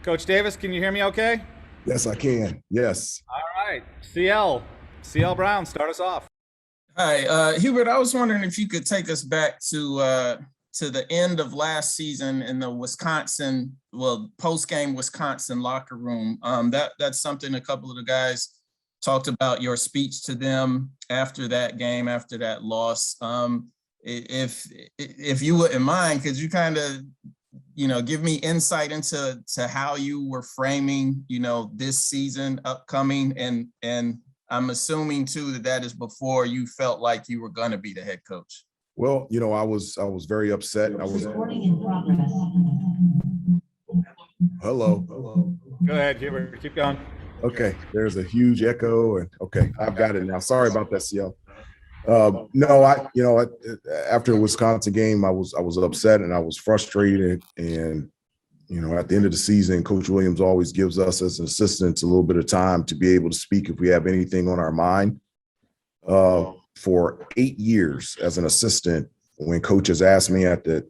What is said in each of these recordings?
Coach Davis, can you hear me okay? Yes, I can. Yes. All right. CL Brown, start us off. Hi, Hubert. I was wondering if you could take us back to the end of last season in the post-game Wisconsin locker room. That's something a couple of the guys talked about, your speech to them after that game, after that loss. If you wouldn't mind, could you kind of give me insight into how you were framing this season upcoming, and I'm assuming too that is before you felt like you were going to be the head coach. Well, I was very upset. I was Recording in progress. hello. Go ahead, Hubert. Keep going. Okay, there's a huge echo, and okay, I've got it now. Sorry about that, CL. No, after the Wisconsin game, I was upset and I was frustrated. And at the end of the season, Coach Williams always gives us as assistants a little bit of time to be able to speak if we have anything on our mind. For 8 years as an assistant, when coaches asked me at the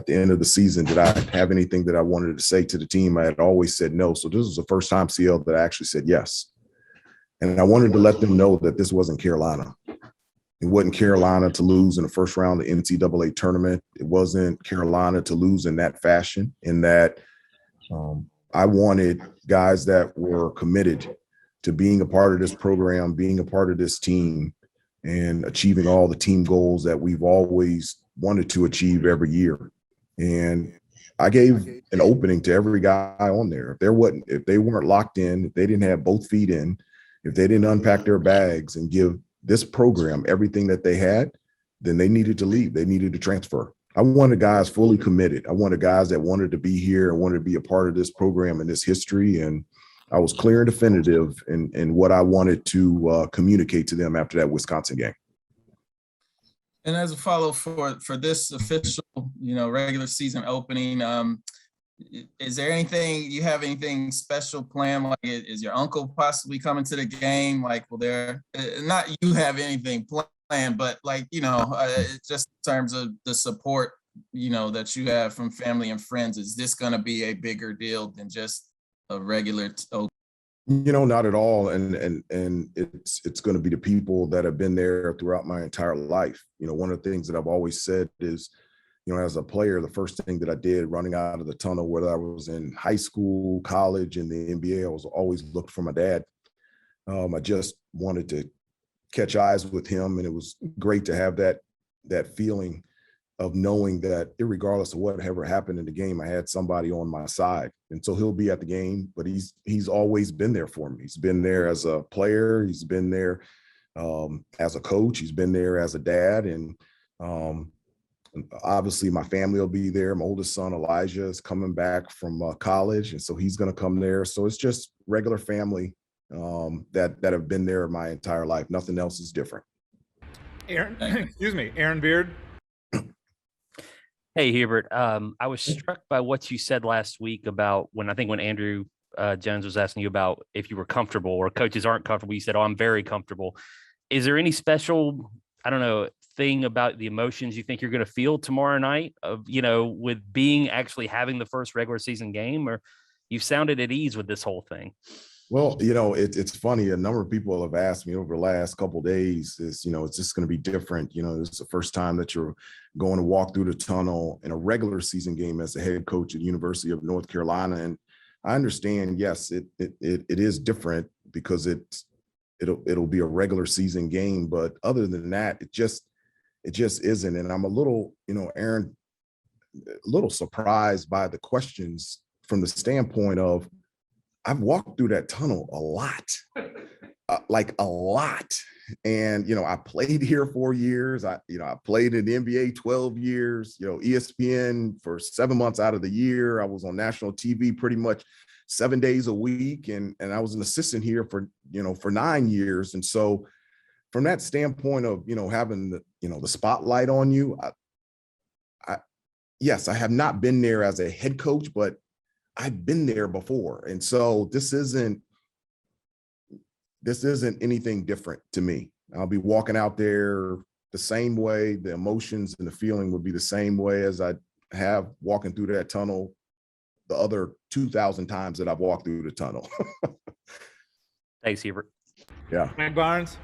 end of the season, did I have anything that I wanted to say to the team, I had always said no. So this was the first time, CL, that I actually said yes. And I wanted to let them know that this wasn't Carolina. It wasn't Carolina to lose in the first round of the NCAA tournament. It wasn't Carolina to lose in that fashion, in that I wanted guys that were committed to being a part of this program, being a part of this team, and achieving all the team goals that we've always wanted to achieve every year. And I gave an opening to every guy on there. If they weren't locked in, if they didn't have both feet in, if they didn't unpack their bags and give this program everything that they had, then they needed to leave. They needed to transfer. I wanted guys fully committed. I wanted guys that wanted to be here and wanted to be a part of this program and this history. And I was clear and definitive in what I wanted to communicate to them after that Wisconsin game. And as a follow for this official, regular season opening, is there anything special planned? Like, is your uncle possibly coming to the game? Like, will there not you have anything planned, but just in terms of the support, that you have from family and friends, is this going to be a bigger deal than just a regular open? Not at all. And it's going to be the people that have been there throughout my entire life. One of the things that I've always said is, as a player, the first thing that I did running out of the tunnel, whether I was in high school, college, in the NBA, I was always looking for my dad. I just wanted to catch eyes with him. And it was great to have that feeling of knowing that irregardless of whatever happened in the game, I had somebody on my side. And so he'll be at the game, but he's always been there for me. He's been there as a player. He's been there as a coach. He's been there as a dad. And obviously my family will be there. My oldest son, Elijah, is coming back from college. And so he's going to come there. So it's just regular family that have been there my entire life. Nothing else is different. Aaron Beard. Hey, Hubert. I was struck by what you said last week about when Andrew Jones was asking you about if you were comfortable or coaches aren't comfortable. You said, "Oh, I'm very comfortable." Is there any special, thing about the emotions you think you're going to feel tomorrow night with actually having the first regular season game, or you've sounded at ease with this whole thing? Well, it's funny. A number of people have asked me over the last couple of days, it's just going to be different. This is the first time that you're going to walk through the tunnel in a regular season game as a head coach at the University of North Carolina. And I understand, yes, it is different because it'll be a regular season game. But other than that, it just isn't. And I'm a little, Aaron, a little surprised by the questions from the standpoint of, I've walked through that tunnel a lot, like a lot. And, I played here 4 years. I played in the NBA 12 years, ESPN for 7 months out of the year. I was on national TV pretty much 7 days a week. And I was an assistant here for 9 years. And so from that standpoint of, having the spotlight on you, yes, I have not been there as a head coach, but I've been there before. And so this isn't anything different to me. I'll be walking out there the same way. The emotions and the feeling would be the same way as I have walking through that tunnel the other 2,000 times that I've walked through the tunnel. Thanks, Hubert. Yeah. Greg Barnes.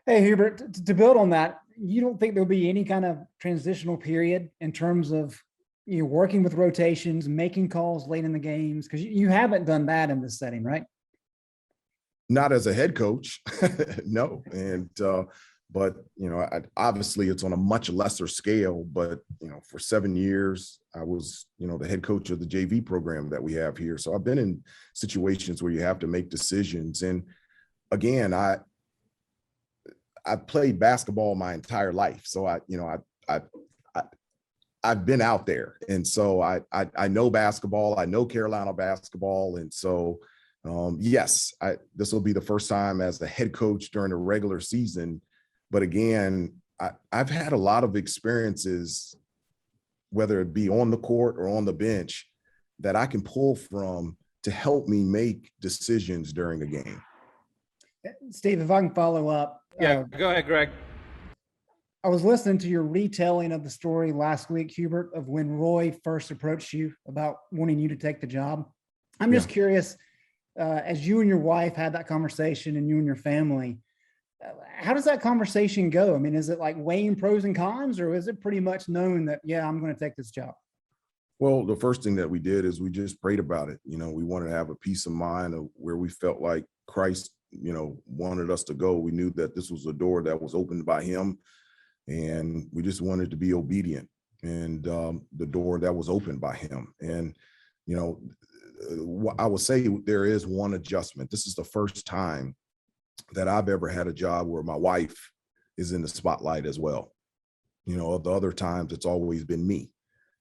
Hey, Hubert, to build on that, you don't think there'll be any kind of transitional period in terms of working with rotations, making calls late in the games? Because you haven't done that in this setting, right? Not as a head coach, no. And, but, obviously it's on a much lesser scale, but, for 7 years, I was, the head coach of the JV program that we have here. So I've been in situations where you have to make decisions. And again, I played basketball my entire life. So I've been out there. And so I know basketball, I know Carolina basketball. And so, yes, this will be the first time as the head coach during the regular season. But again, I've had a lot of experiences, whether it be on the court or on the bench, that I can pull from to help me make decisions during a game. Steve, if I can follow up. Yeah, go ahead, Greg. I was listening to your retelling of the story last week, Hubert, of when Roy first approached you about wanting you to take the job. I'm just curious, as you and your wife had that conversation and you and your family, how does that conversation go? I mean, is it like weighing pros and cons, or is it pretty much known that, yeah, I'm going to take this job? Well, the first thing that we did is we just prayed about it. We wanted to have a peace of mind of where we felt like Christ, wanted us to go. We knew that this was a door that was opened by him, and we just wanted to be obedient, and the door that was opened by him. And, I will say there is one adjustment. This is the first time that I've ever had a job where my wife is in the spotlight as well. The other times it's always been me.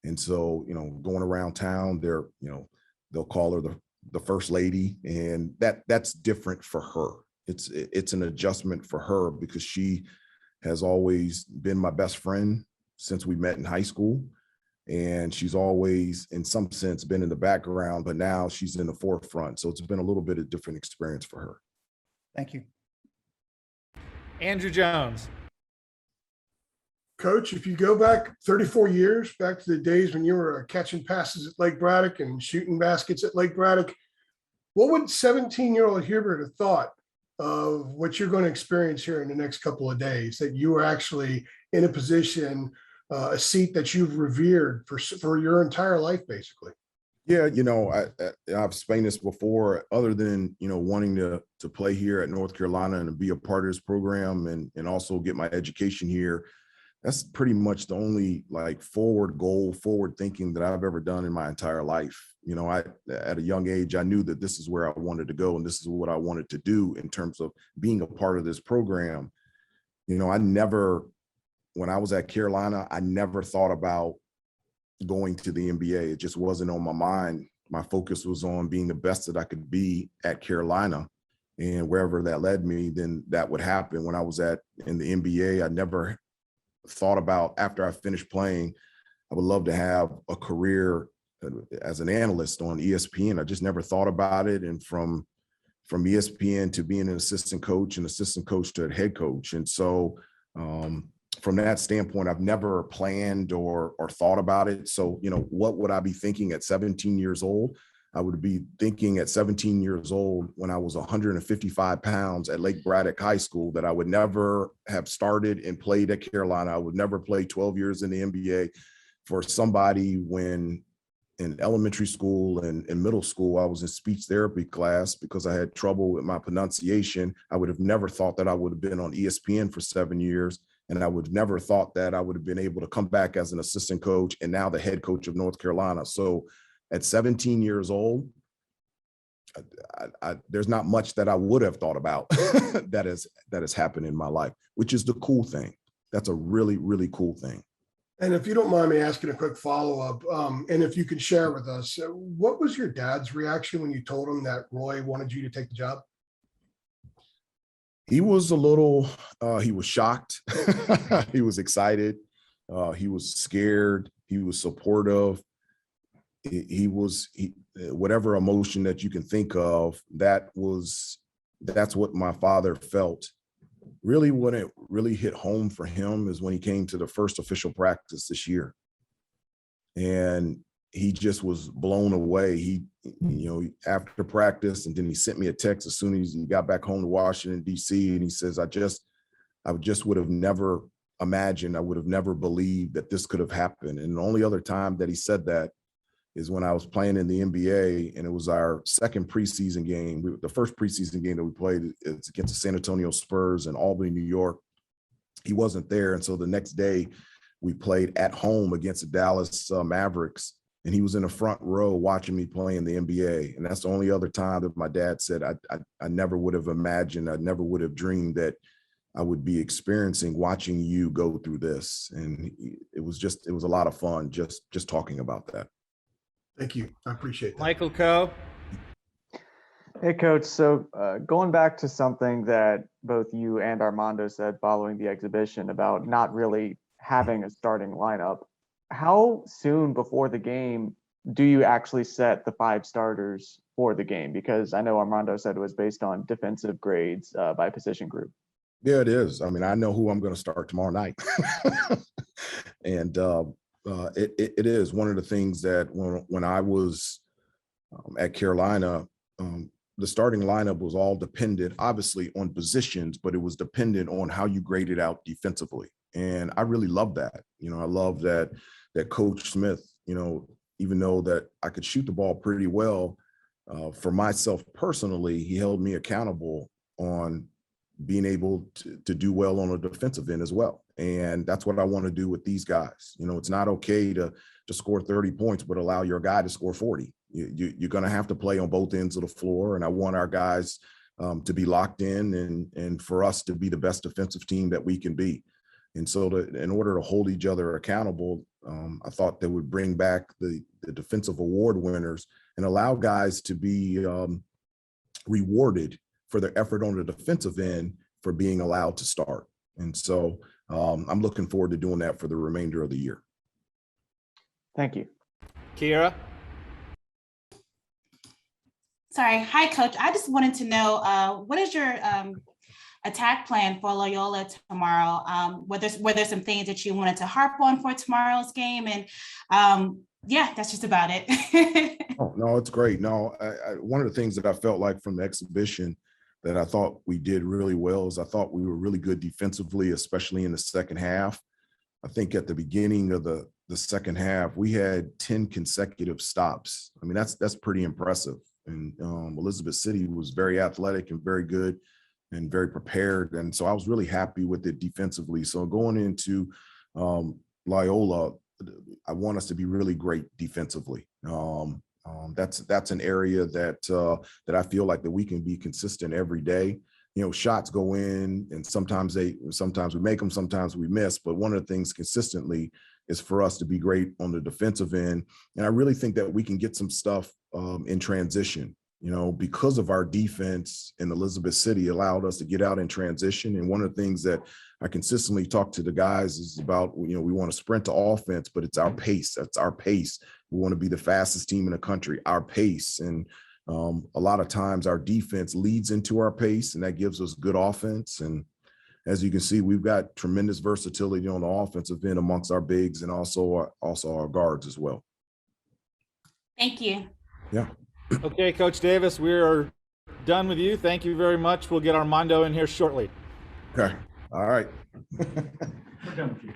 And so, going around town, they'll call her the first lady, and that's different for her. It's an adjustment for her because she has always been my best friend since we met in high school. And she's always, in some sense, been in the background, but now she's in the forefront. So it's been a little bit of different experience for her. Thank you. Andrew Jones. Coach, if you go back 34 years, back to the days when you were catching passes at Lake Braddock and shooting baskets at Lake Braddock, what would 17-year-old Hubert have thought of what you're going to experience here in the next couple of days, that you are actually in a position, a seat that you've revered for your entire life, basically? Yeah, I've explained this before. Other than wanting to play here at North Carolina and be a part of this program and also get my education here, that's pretty much the only forward thinking that I've ever done in my entire life. At a young age, I knew that this is where I wanted to go and this is what I wanted to do in terms of being a part of this program. When I was at Carolina, I never thought about going to the NBA. It just wasn't on my mind. My focus was on being the best that I could be at Carolina, and wherever that led me, then that would happen. When I was in the NBA, I never thought about, after I finished playing, I would love to have a career as an analyst on ESPN. I just never thought about it. And from ESPN to being an assistant coach and assistant coach to a head coach. And so from that standpoint, I've never planned or thought about it. So, what would I be thinking at 17 years old? I would be thinking at 17 years old, when I was 155 pounds at Lake Braddock High School, that I would never have started and played at Carolina. I would never play 12 years in the NBA. For somebody, when in elementary school and in middle school, I was in speech therapy class because I had trouble with my pronunciation, I would have never thought that I would have been on ESPN for 7 years. And I would have never thought that I would have been able to come back as an assistant coach and now the head coach of North Carolina. So at 17 years old, there's not much that I would have thought about that has happened in my life, which is the cool thing. That's a really, really cool thing. And if you don't mind me asking a quick follow-up, and if you could share with us, what was your dad's reaction when you told him that Roy wanted you to take the job? He was he was shocked. He was excited. He was scared. He was supportive. Whatever emotion that you can think of, that's what my father felt. Really, when it really hit home for him is when he came to the first official practice this year. And he just was blown away. He, after practice, and then he sent me a text as soon as he got back home to Washington, D.C. And he says, I just would have never imagined, I would have never believed that this could have happened. And the only other time that he said that is when I was playing in the NBA, and it was our second preseason game. The first preseason game that we played is against the San Antonio Spurs in Albany, New York. He wasn't there. And so the next day we played at home against the Dallas Mavericks, and he was in the front row watching me play in the NBA. And that's the only other time that my dad said, I never would have imagined, I never would have dreamed that I would be experiencing watching you go through this. And it was a lot of fun just talking about that. Thank you. I appreciate that. Michael Coe. Hey, Coach. So going back to something that both you and Armando said following the exhibition about not really having a starting lineup, how soon before the game do you actually set the 5 starters for the game? Because I know Armando said it was based on defensive grades by position group. Yeah, it is. I mean, I know who I'm going to start tomorrow night. And it is one of the things that when I was at Carolina, the starting lineup was all dependent, obviously, on positions, but it was dependent on how you graded out defensively. And I really love that. I love that Coach Smith, even though that I could shoot the ball pretty well, for myself personally, he held me accountable on being able to do well on a defensive end as well. And that's what I want to do with these guys. It's not okay to score 30 points, but allow your guy to score 40. You're going to have to play on both ends of the floor. And I want our guys to be locked in and for us to be the best defensive team that we can be. And so in order to hold each other accountable, I thought they would bring back the defensive award winners and allow guys to be rewarded for their effort on the defensive end for being allowed to start. And so I'm looking forward to doing that for the remainder of the year. Thank you. Kira. Sorry. Hi, Coach. I just wanted to know, what is your attack plan for Loyola tomorrow? Were there some things that you wanted to harp on for tomorrow's game? And yeah, that's just about it. Oh, no, it's great. No, one of the things that I felt like from the exhibition that I thought we did really well is I thought we were really good defensively, especially in the second half. I think at the beginning of the second half, we had 10 consecutive stops. I mean, that's pretty impressive. And Elizabeth City was very athletic and very good and very prepared. And so I was really happy with it defensively. So going into Loyola, I want us to be really great defensively. That's an area that I feel like that we can be consistent every day. Shots go in, and sometimes we make them, sometimes we miss. But one of the things consistently is for us to be great on the defensive end. And I really think that we can get some stuff in transition. Because of our defense in Elizabeth City allowed us to get out in transition. And one of the things that I consistently talk to the guys is about, we want to sprint to offense, but it's our pace. That's our pace. We want to be the fastest team in the country, our pace. And a lot of times our defense leads into our pace, and that gives us good offense. And as you can see, we've got tremendous versatility on the offensive end amongst our bigs and also our guards as well. Thank you. Yeah. Okay, Coach Davis, we are done with you. Thank you very much. We'll get Armando in here shortly. Okay. All right. We're done with you.